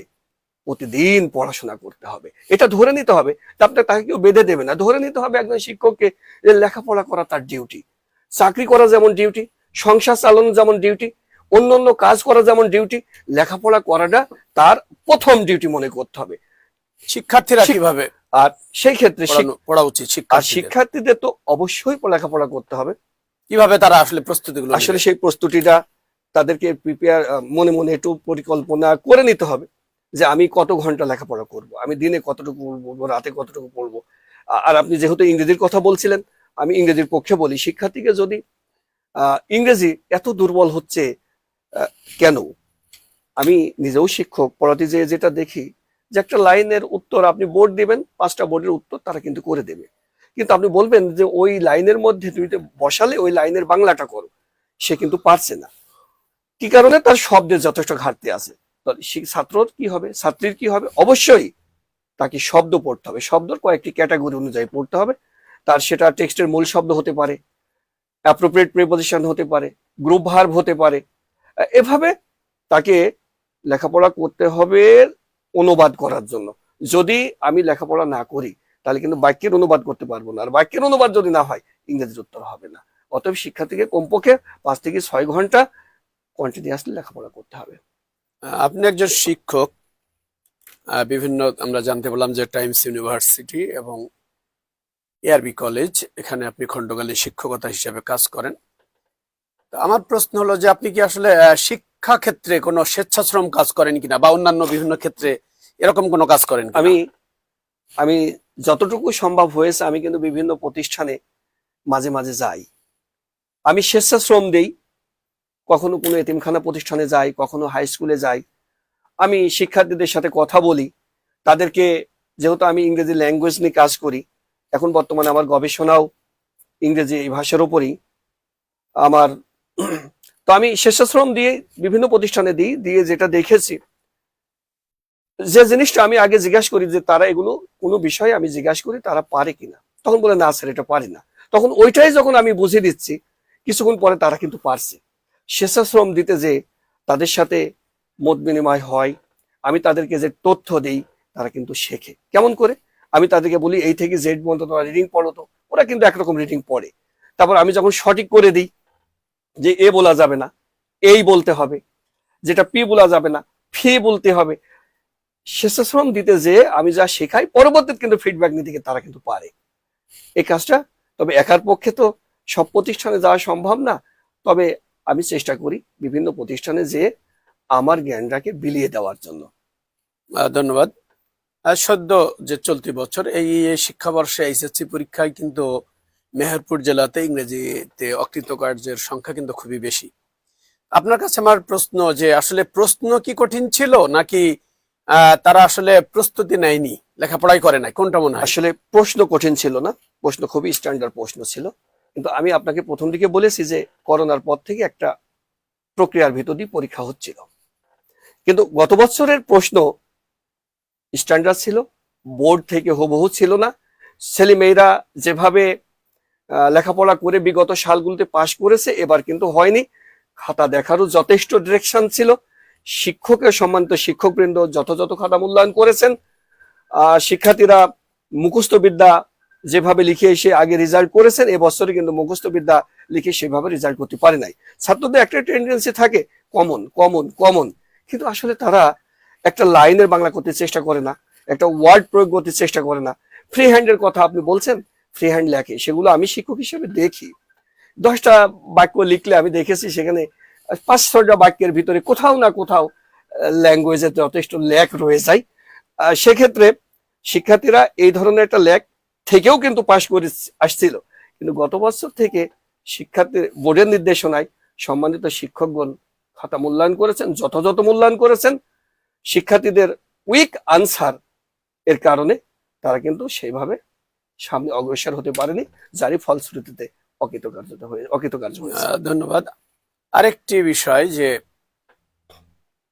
প্রতিদিন পড়াশোনা করতে হবে। এটা ধরে নিতে হবে, তাকে কেউ বেঁধে দেবে না। ধরে নিতে হবে একজন শিক্ষককে যে লেখাপড়া করা তার ডিউটি। চাকরি করা যেমন ডিউটি, সংসার চালানো যেমন ডিউটি, অন্যান্য কাজ করা যেমন ডিউটি, লেখাপড়া করাটা তার প্রথম ডিউটি মনে করতে হবে। শিক্ষার্থীরা কিভাবে, আর সেই ক্ষেত্রে পড়া উচিত শিক্ষার্থীদের তো অবশ্যই লেখাপড়া করতে হবে। কিভাবে তারা আসলে প্রস্তুতিগুলো, আসলে সেই প্রস্তুতিটা তাদেরকে প্রিপেয়ার, মনে মনে একটু পরিকল্পনা করে নিতে হবে যে আমি কত ঘন্টা লেখাপড়া করব, আমি দিনে কতটুকু পড়বো, রাতে কতটুকু পড়বো। আর আপনি যেহেতু ইংরেজির কথা বলছিলেন, আমি ইংরেজির পক্ষে বলি, শিক্ষার্থীকে যদি ইংরেজি এত দুর্বল হচ্ছে কেন? আমি নিজেও শিক্ষক, পড়াতে যেটা দেখি যে একটা লাইনের উত্তর আপনি বোর্ড দিবেন, 5টা বোর্ডের উত্তর তারা কিন্তু করে দেবে, কিন্তু আপনি বলবেন যে ওই লাইনের মধ্যে তুমি বসালে ওই লাইনের বাংলাটা করো, সে কিন্তু পারছে না। কি কারণে? তার শব্দের যথেষ্ট ঘাটতি আছে। ছাত্রর কি হবে, ছাত্রীর কি হবে? অবশ্যই তাকে শব্দ পড়তে হবে, শব্দর কয়েকটি ক্যাটাগরি অনুযায়ী পড়তে হবে। তার সেটা টেক্সটের মূল শব্দ হতে পারে, অ্যাপ্রোপ্রিয়েট প্রিপোজিশন হতে পারে, গ্রুপ ভার্ব হতে পারে। এভাবে তাকে লেখাপড়া করতে হবে অনুবাদ করার জন্য। যদি আমি লেখাপড়া না করি তাহলে কিন্তু বাক্যের অনুবাদ করতে পারবো না, আর বাক্যের অনুবাদ যদি না হয় ইংরেজির উত্তর হবে না। অতএব শিক্ষার্থীকে কমপক্ষে 5 থেকে 6 ঘন্টা কন্টিনিউয়াসলি লেখাপড়া করতে হবে। আপনি একজন শিক্ষক, বিভিন্ন আমরা জানতে পারলাম যে টাইমস ইউনিভার্সিটি এবং এআরবি কলেজ, এখানে আপনি খণ্ডকালীন শিক্ষকতা হিসেবে কাজ করেন। তো আমার প্রশ্ন হলো যে আপনি কি আসলে শিক্ষা ক্ষেত্রে কোনো স্বেচ্ছাশ্রম কাজ করেন কিনা, বা অন্যান্য বিভিন্ন ক্ষেত্রে এরকম কোনো কাজ করেন কিনা? আমি আমি যতটুকু সম্ভব হয়েছে আমি কিন্তু বিভিন্ন প্রতিষ্ঠানে মাঝে মাঝে যাই। আমি স্বেচ্ছাশ্রম দেই, কখনো কোনো এতিমখানা প্রতিষ্ঠানে যাই, কখনো হাই স্কুলে যাই। আমি শিক্ষার্থীদের সাথে কথা বলি, তাদেরকে, যেহেতু আমি ইংরেজি ল্যাঙ্গুয়েজ নিয়ে কাজ করি, এখন বর্তমানে আমার গবেষণাও ইংরেজি এই ভাষার উপরই আমার। তো আমি স্বেচ্ছাশ্রম দিয়ে বিভিন্ন প্রতিষ্ঠানে দিই, দিয়ে যেটা দেখেছি, যে জিনিসটা আমি আগে জিজ্ঞাসা করি যে তারা এগুলো কোনো বিষয়ে আমি জিজ্ঞাসা করি তারা পারে কিনা, তখন বলে না স্যার এটা পারি না। তখন ওইটাই যখন আমি বুঝিয়ে দিচ্ছি, কিছুক্ষণ পরে তারা কিন্তু পারছে। স্বেচ্ছাশ্রম দিতে যে তাদের সাথে মত বিনিময় হয়, আমি তাদেরকে যে তথ্য দেই, তারা কিন্তু শেখে। কেমন করে? আমি তাদেরকে বলি এই থেকে জেড পর্যন্ত তোমরা রিডিং পড়ো, তো ওরা কিন্তু একরকম রিডিং পড়ে। তারপর আমি যখন সঠিক করে দিই যে এ বলা যাবে না, এই বলতে হবে, যেটা পি বলা যাবে না, ফি বলতে হবে, স্বেচ্ছাশ্রম দিতে যে আমি যা শেখাই, পরবর্তীতে কিন্তু ফিডব্যাক নিতে গিয়ে তারা কিন্তু পারে এই কাজটা। তবে একার পক্ষে তো সব প্রতিষ্ঠানে যাওয়া সম্ভব না, তবে আমি চেষ্টা করি বিভিন্ন প্রতিষ্ঠানে যে আমার জ্ঞানটাকে বিলিয়ে দেওয়ার জন্য। ধন্যবাদ। সদ্য যে চলতি বছর এই শিক্ষাবর্ষে এইচএসসি পরীক্ষায় কিন্তু মেহেরপুর জেলাতে ইংরেজিতে অকৃতকার্যের সংখ্যা কিন্তু খুবই বেশি। আপনার কাছে আমার প্রশ্ন যে আসলে প্রশ্ন কি কঠিন ছিল, নাকি তারা আসলে প্রস্তুতি নেয়নি, লেখাপড়াই করে নাই, কোনটা মনে হয়? আসলে প্রশ্ন কঠিন ছিল না, প্রশ্ন খুবই স্ট্যান্ডার্ড প্রশ্ন ছিল। কিন্তু আমি আপনাকে প্রথম দিকে বলেছি যে করোনার পর থেকে একটা প্রক্রিয়ার ভিতর দিয়ে পরীক্ষা হচ্ছিল, কিন্তু গত বছরের প্রশ্ন স্ট্যান্ডার্ড ছিল, বোর্ড থেকে হুবহু ছিল না। ছেলেমেয়েরা যেভাবে লেখাপড়া করে বিগত সালগুলোতে পাশ করেছে, এবার কিন্তু হয়নি। খাতা দেখারও যথেষ্ট ডিরেকশন ছিল, শিক্ষকের সম্মানিত শিক্ষকবৃন্দ যথাযথ খাতা মূল্যায়ন করেছেন। শিক্ষার্থীরা মুখস্থ বিদ্যা যেভাবে লিখে এসে আগে রেজাল্ট করেছেন, এবছরে কিন্তু মুখস্থ বিদ্যা লিখে সেভাবে রেজাল্ট করতে পারে নাই। ছাত্রদের একটা টেন্ডেন্সি থাকে কমন কমন কমন, কিন্তু আসলে তারা একটা লাইনের বাংলা করতে চেষ্টা করে না, একটা ওয়ার্ড প্রয়োগ করতে চেষ্টা করে না। ফ্রি হ্যান্ডের কথা আপনি বলছেন, ফ্রি হ্যান্ড লেখে, সেগুলো আমি শিক্ষক হিসেবে দেখি। 10টা বাক্য লিখলে আমি দেখেছি সেখানে 5-6টা বাক্যের ভিতরে কোথাও না কোথাও ল্যাঙ্গুয়েজের যথেষ্ট ল্যাক রয়ে যায়। সেক্ষেত্রে শিক্ষার্থীরা এই ধরনের একটা ল্যাক থেকেও কিন্তু পাশ করে আসছিল। কিন্তু গত বছর থেকে শিক্ষার্থী বোর্ডের নির্দেশনায় সম্মানিত শিক্ষকগণ খাতা মূল্যায়ন করেছেন, যথাযথ মূল্যায়ন করেছেন। শিক্ষার্থীদের উইক আনসার এর কারণে তারা কিন্তু সেইভাবে সামনে অগ্রসর হতে পারেনি, যারই ফলশ্রুতিতে অকৃতকার্য হয়েছে। ধন্যবাদ। আরেকটি বিষয় যে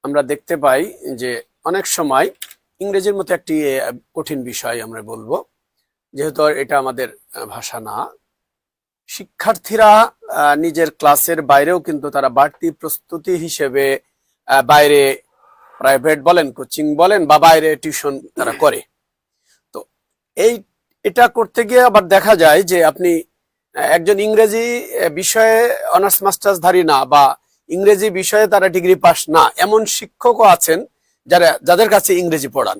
আমরা দেখতে পাই যে অনেক সময় ইংরেজির মতো একটি কঠিন বিষয় আমরা বলবো, যেহেতু এটা আমাদের ভাষা না, শিক্ষার্থীরা নিজের ক্লাসের বাইরেও কিন্তু তারা বাড়তি প্রস্তুতি হিসেবে বাইরে প্রাইভেট বলেন, কোচিং বলেন, বা বাইরে টিউশন তারা করে। তো এটা করতে গিয়ে আবার দেখা যায় যে আপনি একজন ইংরেজি বিষয়ে অনার্স মাস্টার্স ধারী না, বা ইংরেজি বিষয়ে তারা ডিগ্রি পাস না, এমন শিক্ষকও আছেন যাদের কাছে ইংরেজি পড়ান।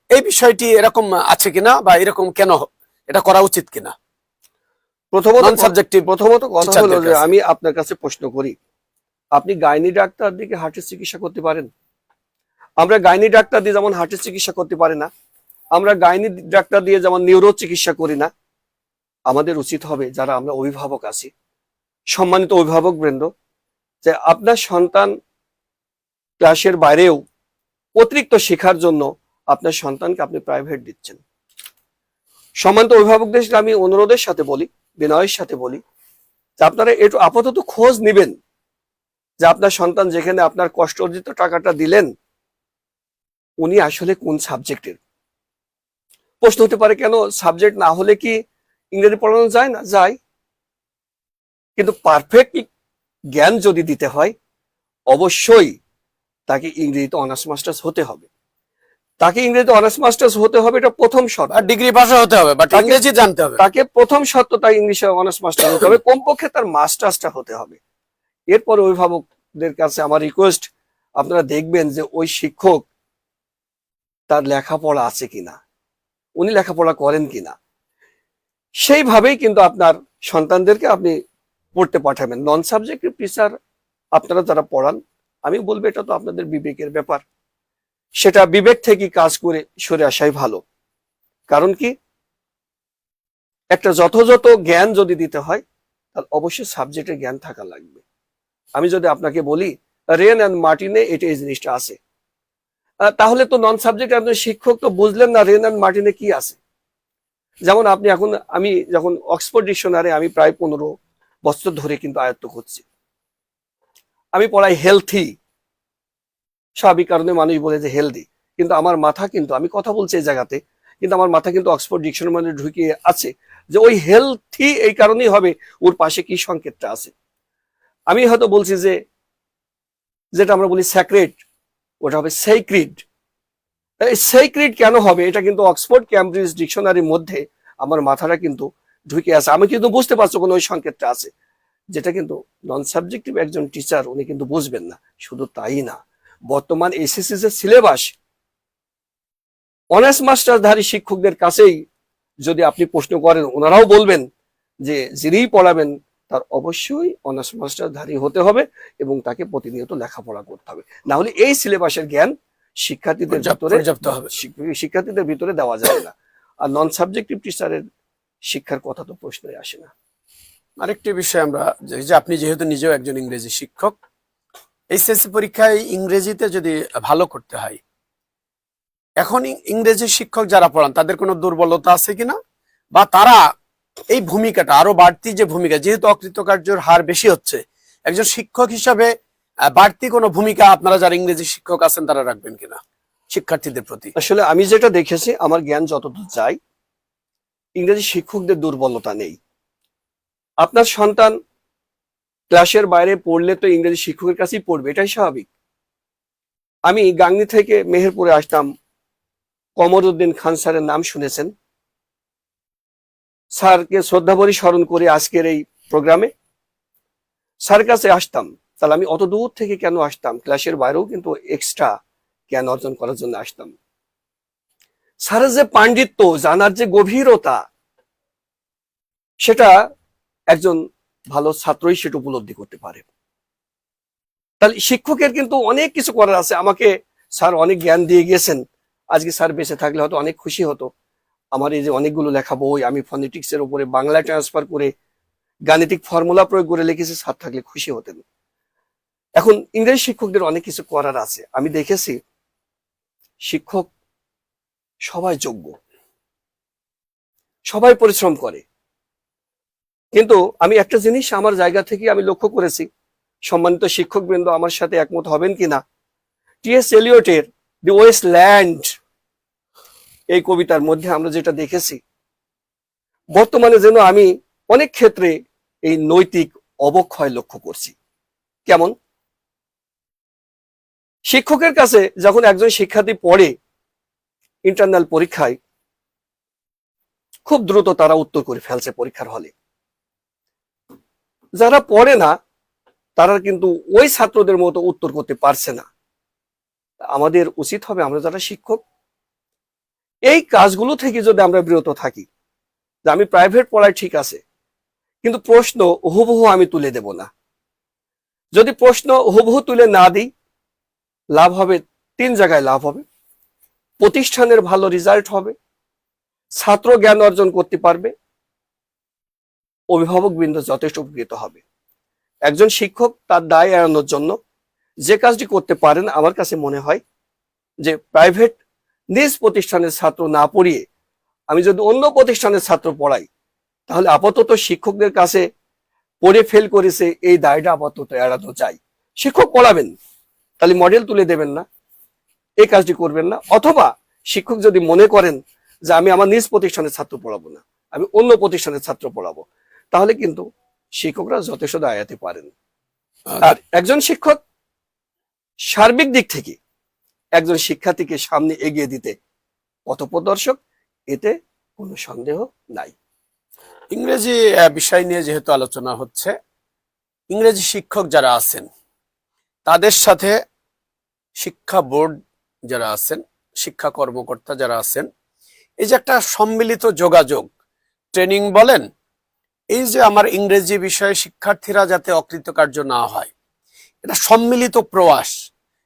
এই বিষয়টি এরকম আছে কিনা, বা এরকম কেন, এটা করা উচিত কিনা? প্রথমত কথা হলো যে কাছে। আমি আপনার কাছে প্রশ্ন করি, আপনি গাইনি ডাক্তার দিকে হার্টের চিকিৎসা করতে পারেন? আমরা গাইনি ডাক্তার দিয়ে যেমন হার্টের চিকিৎসা করতে পারি না, আমরা গাইনি ডাক্তার দিয়ে যেমন নিউরো চিকিৎসা করি না। আমাদের উচিত হবে, যারা আমরা অভিভাবক আছি, সম্মানিত অভিভাবক বৃন্দ, যে আপনার সন্তান ক্লাসের বাইরেও অতিরিক্ত শেখার জন্য আপনার সন্তানকে আপনি প্রাইভেট দিচ্ছেন। সম্মানিত অভিভাবকদের আমি অনুরোধের সাথে বলি, বিনয়ের সাথে বলি, যে আপনারা একটু আপাতত খোঁজ নেবেন যে আপনার সন্তান যেখানে আপনার কষ্ট অর্জিত টাকাটা দিলেন, উনি আসলে কোন সাবজেক্টের। প্রশ্ন হতে পারে, কেন সাবজেক্ট না হলে কি ইংরেজি পড়ানো যায় না? যায়, কিন্তু পারফেক্ট জ্ঞান যদি দিতে হয়, অবশ্যই তাকে ইংরেজিতে অনার্স মাস্টার্স হতে হবে। তাকে ইংরেজিতে অনার্স মাস্টার্স হতে হবে, এটা প্রথম শর্ত। ডিগ্রি পাস হতে হবে, বাট ইংরেজি জানতে হবে। তাকে প্রথম শর্ত তাই ইংলিশে অনার্স মাস্টার হতে হবে, কমপক্ষে তার মাস্টার্সটা হতে হবে। এরপর অভিভাবকদের কাছে আমার রিকোয়েস্ট, আপনারা দেখবেন যে ওই শিক্ষক তার লেখাপড়া আছে কিনা, উনি লেখাপড়া করেন কিনা, সেইভাবেই কিন্তু আপনার সন্তানদেরকে আপনি পড়তে পাঠাবেন। নন সাবজেক্টিভ টিচার আপনারা যারা পড়ান, আমি বলবো এটা তো আপনাদের বিবেকের ব্যাপার, সেটা বিবেক থেকে কাজ করে সরে আসাই ভালো। কারণ কি, একটা যথাযথ জ্ঞান যদি দিতে হয় তাহলে অবশ্যই সাবজেক্টের জ্ঞান থাকা লাগবে। আমি যদি আপনাকে বলি রেন অ্যান্ড মার্টিনে এটা এই জিনিসটা আছে, তাহলে তো নন সাবজেক্ট আপনার শিক্ষক তো বুঝলেন না রেন অ্যান্ড মার্টিনে কি আছে। যেমন আপনি এখন, আমি যখন অক্সফোর্ড ডিকশনারি আমি প্রায় 15 বছর ধরে কিন্তু আয়ত্ত করছি। আমি পড়াই হেলথি, স্বাভাবিক কারণে মানুষ বলে যে হেলদি, কিন্তু আমার মাথা কিন্তু, আমি কথা বলছি এই জায়গাতে, কিন্তু আমার মাথা কিন্তু অক্সফোর্ড ডিকশনারি মধ্যে ঢুকিয়ে আছে যে ওই হেলথি এই কারণেই হবে, ওর পাশে কি সংকেতটা আছে। আমি হয়তো বলছি যে যেটা আমরা বলি স্যাক্রেড, ওটা হবে সেইক্রিড। এই সেইক্রিড কেন হবে, এটা কিন্তু অক্সফোর্ড ক্যামব্রিজ ডিকশনারির মধ্যে আমার মাথাটা কিন্তু ঢুকে আছে, আমি কিন্তু বুঝতে পারছি কোনো ওই সংকেতটা আছে, যেটা কিন্তু নন সাবজেক্টিভ একজন টিচার উনি কিন্তু বুঝবেন না। শুধু তাই না, বর্তমান এসএসসি যে সিলেবাস, অনার্স মাস্টারধারী শিক্ষকদের কাছেই যদি আপনি প্রশ্ন করেন, ওনারাও বলবেন যে যিনিই পড়াবেন তার অবশ্যই অনার্স মাস্টারধারী হতে হবে এবং তাকে প্রতিনিয়ত লেখাপড়া করতে হবে, না হলে এই সিলেবাসের জ্ঞান শিক্ষার্থীদের ভিতরে পর্যাপ্ত হবে। শিক্ষার্থীদের ভিতরে দেওয়া যায় না। আর নন সাবজেক্টিভ টিচারের শিক্ষার কথা তো প্রশ্নই আসে না। আরেকটি বিষয় আমরা, যে আপনি যেহেতু নিজেও একজন ইংরেজি শিক্ষক, এইচএসসি পরীক্ষায় ইংরেজিতে যদি ভালো করতে হয়, এখন ইংরেজি শিক্ষক যারা পড়ান তাদের কোনো দুর্বলতা আছে কিনা, বা তারা এই ভূমিকাটা আরো বাড়তি, যে ভূমিকা যেহেতু অকৃতকার্যের হার বেশি হচ্ছে, একজন শিক্ষক হিসাবে বাড়তি কোনো ভূমিকা আপনারা যারা ইংরেজি শিক্ষক আছেন তারা রাখবেন কিনা শিক্ষার্থীদের প্রতি? আসলে আমি যেটা দেখেছি, আমার জ্ঞান যতদূর যায়, ইংরেজি শিক্ষকদের দুর্বলতা নেই। আপনার সন্তান ক্লাসের বাইরে পড়লে তো ইংরেজি শিক্ষকের কাছেই পড়বে, এটাই স্বাভাবিক। আমি গাংনী থেকে মেহেরপুরে আসতাম, কমরউদ্দিন খান স্যারের নাম শুনেছেন, স্যারকে শ্রদ্ধাভরে স্মরণ করে আজকের এই প্রোগ্রামে স্যার কাছে আসতাম। তাহলে আমি অত দূর থেকে কেন আসতাম, ক্লাসের বাইরেও কিন্তু এক্সট্রা জ্ঞান অর্জন করার জন্য আসতাম। স্যারের যে পাণ্ডিত্য, জানার যে গভীরতা, সেটা একজন ভালো ছাত্রই সেটা উপলব্ধি করতে পারে। তাহলে শিক্ষকের কিন্তু অনেক কিছু করার আছে। আমাকে স্যার অনেক জ্ঞান দিয়ে গিয়েছেন, আজকে স্যার বেঁচে থাকলে হয়তো অনেক খুশি হতো। আমার এই যে অনেকগুলো লেখা বই আমি ফনেটিক্স এর উপরে বাংলা ট্রান্সফার করে গাণিতিক ফর্মুলা প্রয়োগ করে লিখেছি, স্যার থাকলে খুশি হতেন। এখন ইংরেজি শিক্ষকদের অনেক কিছু করার আছে। আমি দেখেছি শিক্ষক সবাই যোগ্য, সবাই পরিশ্রম করে, কিন্তু আমি একটা জিনিস আমার জায়গা থেকে আমি লক্ষ্য করেছি, সম্মানিত শিক্ষকবৃন্দ আমার সাথে একমত হবেন কিনা, টি.এস. এলিয়টের দি ওয়েস্ট ল্যান্ড এই কবিতার মধ্যে আমরা যেটা দেখেছি, বর্তমানে যেন আমি অনেক ক্ষেত্রে এই নৈতিক অবক্ষয় লক্ষ্য করছি। কেমন? শিক্ষকের কাছে যখন একজন শিক্ষার্থী পড়ে ইন্টারনাল পরীক্ষায়, খুব দ্রুত তারা উত্তর করে ফেলছে পরীক্ষার হলে। যারা পড়ে না তারা কিন্তু ওই ছাত্রদের মতো উত্তর করতে পারছে না। আমাদের উচিত হবে, আমরা যারা শিক্ষক, এই কাজগুলো থেকে যদি আমরা বিরত থাকি, যে আমি প্রাইভেট পড়াই ঠিক আছে, কিন্তু প্রশ্ন হুবহু আমি তুলে দেব না। যদি প্রশ্ন হুবহু তুলে না দিই, লাভ হবে 3 জায়গায় লাভ হবে। প্রতিষ্ঠানের ভালো রেজাল্ট হবে, ছাত্র জ্ঞান অর্জন করতে পারবে, অভিভাবকবৃন্দ যথেষ্ট উপকৃত হবে। একজন শিক্ষক তার দায় এড়ানোর জন্য যে কাজটি করতে পারেন, আমার কাছে মনে হয় যে প্রাইভেট নিজ প্রতিষ্ঠানের ছাত্র না পড়িয়ে আমি যদি অন্য প্রতিষ্ঠানের ছাত্র পড়াই, তাহলে আপাতত শিক্ষকদের কাছে পড়ে ফেল করেছে এই দায়টা আপাতত এড়ানো যায়। শিক্ষক পড়াবেন, তাহলে মডেল তুলে দেবেন না, এই কাজটি করবেন না। অথবা শিক্ষক যদি মনে করেন যে আমি আমার নিজ প্রতিষ্ঠানের ছাত্র পড়াবো না, আমি অন্য প্রতিষ্ঠানের ছাত্র পড়াবো, তাহলে কিন্তু শিক্ষকরা যথেষ্ট দায়াতে পারেন। আর একজন শিক্ষক সার্বিক দিক থেকে একজন শিক্ষার্থীকে সামনে এগিয়ে দিতে পথপ্রদর্শক, এতে কোনো সন্দেহ নাই। ইংরেজি বিষয় নিয়ে যেহেতু আলোচনা হচ্ছে, ইংরেজি শিক্ষক যারা আছেন তাদের সাথে শিক্ষা বোর্ড যারা আছেন শিক্ষা কর্মকর্তা যারা আছেন, এই যে একটা সম্মিলিত যোগাযোগ, ট্রেনিং বলেন, এই যে আমার ইংরেজি বিষয়ে শিক্ষার্থীরা যাতে অকৃতকার্য না হয়, এটা সম্মিলিত প্রয়াস,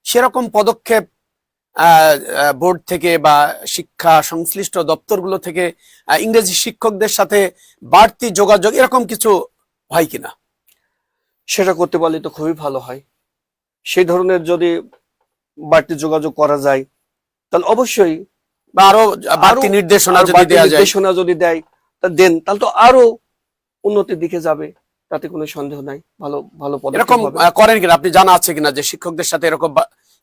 সেরকম পদক্ষেপ বোর্ড থেকে বা শিক্ষা সংশ্লিষ্ট দপ্তরগুলো থেকে ইংরেজি শিক্ষকদের সাথে বাড়তি যোগাযোগ এরকম কিছু হয় কিনা? সেটা করতে পারলে তো খুবই ভালো হয়। সেই ধরনের যদি বাড়তি যোগাযোগ করা যায় তাহলে অবশ্যই, বা আরো বাড়তি নির্দেশনা যদি দেওয়া যায়, নির্দেশনা যদি দেয় তা দেন, তাহলে তো আরো উন্নতির দিকে যাবে, তাতে কোনো সন্দেহ নাই। ভালো ভালো পদক্ষেপ এরকম হবে। করেন কিনা, আপনি জানা আছে কিনা যে শিক্ষকদের সাথে এরকম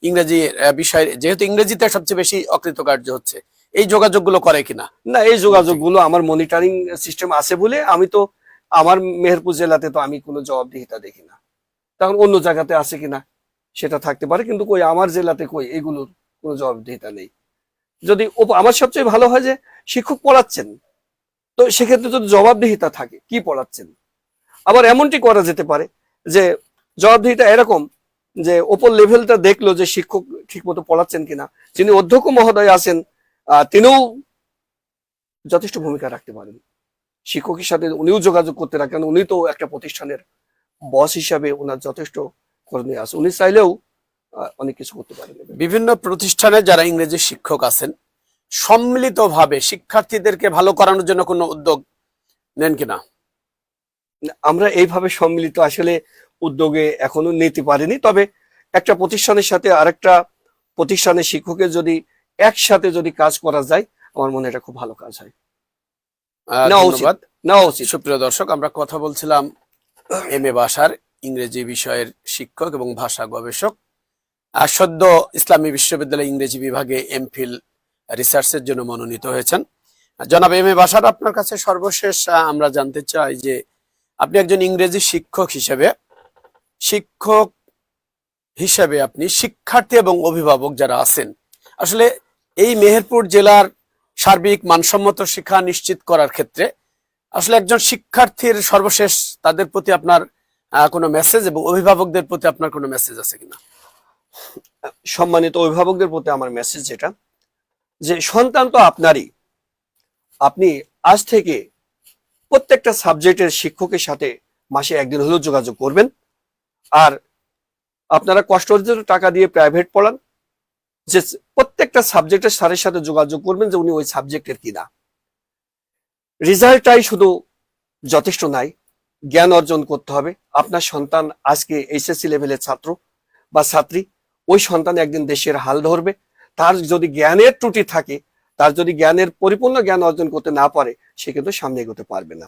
ইংরেজি বিষয়, যেহেতু ইংরেজিতে সবচেয়ে বেশি অকৃতকার্য হচ্ছে, এই যোগাযোগগুলো করে কিনা? না, এই যোগাযোগগুলো আমার মনিটরিং সিস্টেম আছে বলে আমি তো, আমার মেহেরপুর জেলাতে তো আমি কোনো জবাবদিহিতা দেখি না। তখন অন্য জায়গাতে আছে কিনা সেটা থাকতে পারে, কিন্তু কই আমার জেলাতে কই এগুলোর কোনো জবাবদিহিতা নেই। যদি আমার সবচেয়ে ভালো হয় যে শিক্ষক পড়াচ্ছেন, তো সেক্ষেত্রে যদি জবাবদিহিতা থাকে কি পড়াচ্ছেন। আবার এমনটি করা যেতে পারে যে জবাবদিহিতা এরকম যে ওপর লেভেলটা দেখলো যে শিক্ষক ঠিক মতো পড়াচ্ছেন কিনা, যিনি অধ্যক্ষ মহোদয় আছেন তিনিও যথেষ্ট ভূমিকা রাখতে পারেন। শিক্ষকের সাথে উনিও যোগাযোগ করতে রাখেন, উনি তো একটা প্রতিষ্ঠানের বস হিসাবে ওনার যথেষ্ট করণীয় আছে, উনি চাইলেও অনেক কিছু করতে পারেন। বিভিন্ন প্রতিষ্ঠানে যারা ইংরেজি শিক্ষক আছেন সম্মিলিতভাবে শিক্ষার্থীদেরকে ভালো করানোর জন্য কোনো উদ্যোগ নেন কিনা? আমরা এইভাবে সম্মিলিত আসলে উদ্যোগে এখনো নিতে পারিনি, তবে একটা প্রতিষ্ঠানের সাথে আরেকটা প্রতিষ্ঠানের শিক্ষকের যদি একসাথে যদি কাজ করা যায়, আমার মনে হয় এটা খুব ভালো কাজ হয়। ধন্যবাদ। নেওয়া উচিত। সুপ্রিয় দর্শক, আমরা কথা বলছিলাম MA ভাষার ইংরেজি বিষয়ের শিক্ষক এবং ভাষা গবেষক, সদ্য ইসলামী বিশ্ববিদ্যালয় ইংরেজি বিভাগে এমফিল রিসার্চের জন্য মনোনীত হয়েছেন জনাব MA ভাষার। আপনার কাছে সর্বশেষ আমরা জানতে চাই যে আপনি একজন ইংরেজি শিক্ষক হিসেবে আপনি শিক্ষার্থী এবং অভিভাবক যারা আছেন, আসলে এই মেহেরপুর জেলার সার্বিক মানসম্মত শিক্ষা নিশ্চিত করার ক্ষেত্রে আসলে একজন শিক্ষার্থীর সর্বশেষ তাদের প্রতি আপনার কোনো মেসেজ এবং অভিভাবকদের প্রতি আপনার কোনো মেসেজ আছে কিনা? সম্মানিত অভিভাবকদের প্রতি আমার মেসেজ যেটা, যে সন্তান তো আপনারই, আপনি আজ থেকে প্রত্যেকটা সাবজেক্টের শিক্ষকের সাথে মাসে একদিন হলেও যোগাযোগ করবেন। আর আপনারা কষ্ট অর্জিত টাকা দিয়ে প্রাইভেট পড়ান, যে প্রত্যেকটা সাবজেক্টের স্যারের সাথে যোগাযোগ করবেন যে উনি ওই সাবজেক্টের কিনা। রেজাল্টটাই শুধু যথেষ্ট নাই, জ্ঞান অর্জন করতে হবে। আপনার সন্তান আজকে HSC লেভেলের ছাত্র বা ছাত্রী, ওই সন্তান একদিন দেশের হাল ধরবে। তার যদি জ্ঞানের ত্রুটি থাকে, তার যদি জ্ঞানের পরিপূর্ণ জ্ঞান অর্জন করতে না পারে, সে কিন্তু সামনে এগোতে পারবে না।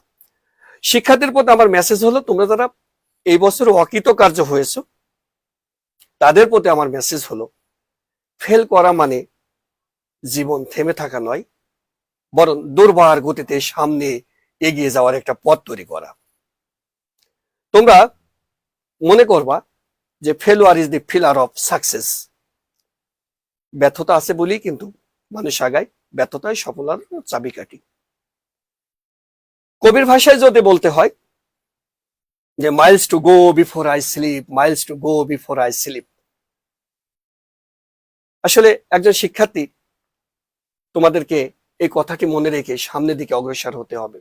শিক্ষার্থীর প্রতি আমার মেসেজ হলো, তোমরা যারা এই বছর অকৃতকার্য হয়েছ, তাদের প্রতি আমার মেসেজ হলো, ফেল করা মানে জীবন থেমে থাকা নয়, বরং দুর্বার গতিতে সামনে এগিয়ে যাওয়ার একটা পথ তৈরি করা। তোমরা মনে করবা যে failure is the filler of success. ব্যর্থতা আছে বলেই কিন্তু মানুষ আগায়, ব্যর্থতাই সফলতার চাবিকাঠি। কবির ভাষায় যদি বলতে হয় যে Miles to go before I sleep, Miles to go before I sleep. আসলে একজন শিক্ষার্থী, তোমাদেরকে এই কথাটি মনে রেখে সামনের দিকে অগ্রসর হতে হবে।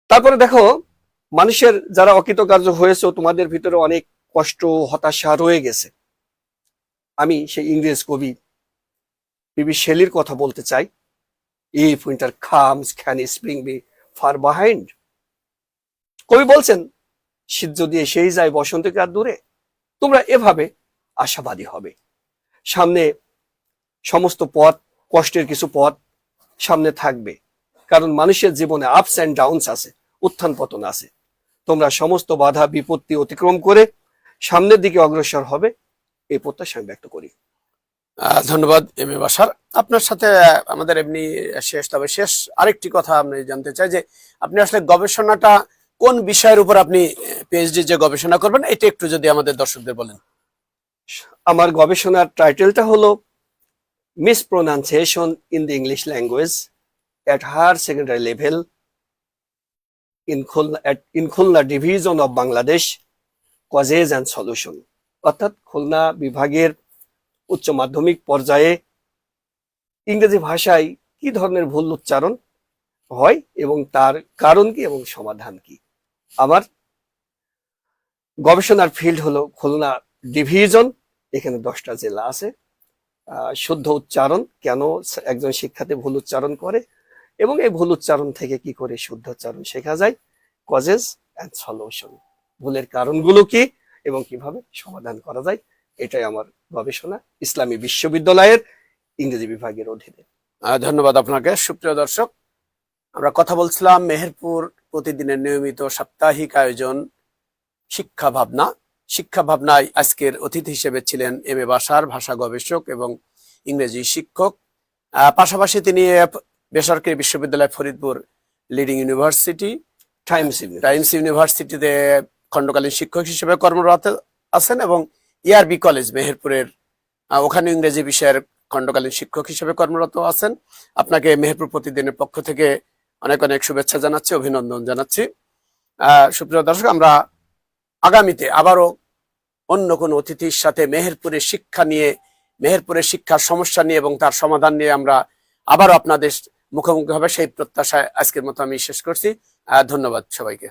তারপরে দেখো, মানুষের যারা অকৃতকার্য হয়েছে, তোমাদের ভিতরে অনেক কষ্ট হতাশা রয়ে গেছে। আমি সেই ইংরেজ কবি পিবি শেলির কথা বলতে চাই, if winter comes can spring be far behind. কবি বলছেন, শীত যদি এসেই যায় বসন্তকে আর দূরে। তোমরা এভাবে আশাবাদী হবে। সামনে সমস্ত পথ, কষ্টের কিছু পথ সামনে থাকবে, কারণ মানুষের জীবনে আপস অ্যান্ড ডাউনস আছে, উত্থান পতন আছে। তোমরা সমস্ত বাধা বিপত্তি অতিক্রম করে সামনের দিকে অগ্রসর হবে, এই প্রত্যাশা আমি ব্যক্ত করি। ধন্যবাদ MA ভাষার। আপনার সাথে আমাদের এমনি শেষ আরেকটি কথা আমি জানতে চাই যে আপনি আসলে গবেষণাটা কোন বিষয়ের উপর আপনি PhD যে গবেষণা করবেন, এটা একটু যদি আমাদের দর্শকদের বলেন। আমার গবেষণার টাইটেলটা হলো mispronunciation in the English language at higher secondary level in Khulna division of Bangladesh, causes and solution। অর্থাৎ খুলনা বিভাগের উচ্চ মাধ্যমিক পর্যায়ে ইংরেজি ভাষায় কি ধরনের ভুল উচ্চারণ হয় এবং তার কারণ কি এবং সমাধান কি। আমার গবেষণার ফিল্ড হলো খুলনা ডিভিশন। এখানে 10টা জেলা আছে। শুদ্ধ উচ্চারণ কেন একজন শিক্ষার্থী ভুল উচ্চারণ করে এবং এই ভুল উচ্চারণ থেকে কি করে শুদ্ধ উচ্চারণ শেখা যায়, কজেস এন্ড সলিউশন, ভুলের কারণগুলো কি এবং কিভাবে সমাধান করা যায়, এটাই আমার গবেষণা ইসলামী বিশ্ববিদ্যালয়ের ইংরেজি বিভাগের অধীনে। ধন্যবাদ আপনাকে। সুপ্রিয় দর্শক, আমরা কথা বলছিলাম মেহেরপুর প্রতিদিনের নিয়মিত সাপ্তাহিক আয়োজন শিক্ষা ভাবনা। শিক্ষা ভাবনায় আজকের অতিথি হিসেবে ছিলেন এম.এ. বাশার, ভাষা গবেষক এবং ইংরেজি শিক্ষক। পাশাপাশি তিনি বেসরকারি বিশ্ববিদ্যালয় ফরিদপুর লিডিং ইউনিভার্সিটি টাইমস ইউনিভার্সিটিতে খণ্ডকালীন শিক্ষক হিসেবে কর্মরত আছেন এবং ইআরবি কলেজ মেহেরপুরের ওখানে ইংরেজি বিষয়ের খণ্ডকালীন শিক্ষক হিসেবে কর্মরত আছেন। আপনাকে মেহেরপুর প্রতিদিনের পক্ষ থেকে অনেক অনেক শুভেচ্ছা জানাচ্ছি, অভিনন্দন জানাচ্ছি। সুপ্রিয় দর্শক, আমরা আগামীতে আবারও অন্য কোনো অতিথির সাথে মেহেরপুরের শিক্ষা নিয়ে, মেহেরপুরের শিক্ষার সমস্যা নিয়ে এবং তার সমাধান নিয়ে আমরা আবারও আপনাদের মুখোমুখি হবে সেই প্রত্যাশায় আজকের মতো আমি শেষ করছি। ধন্যবাদ সবাইকে।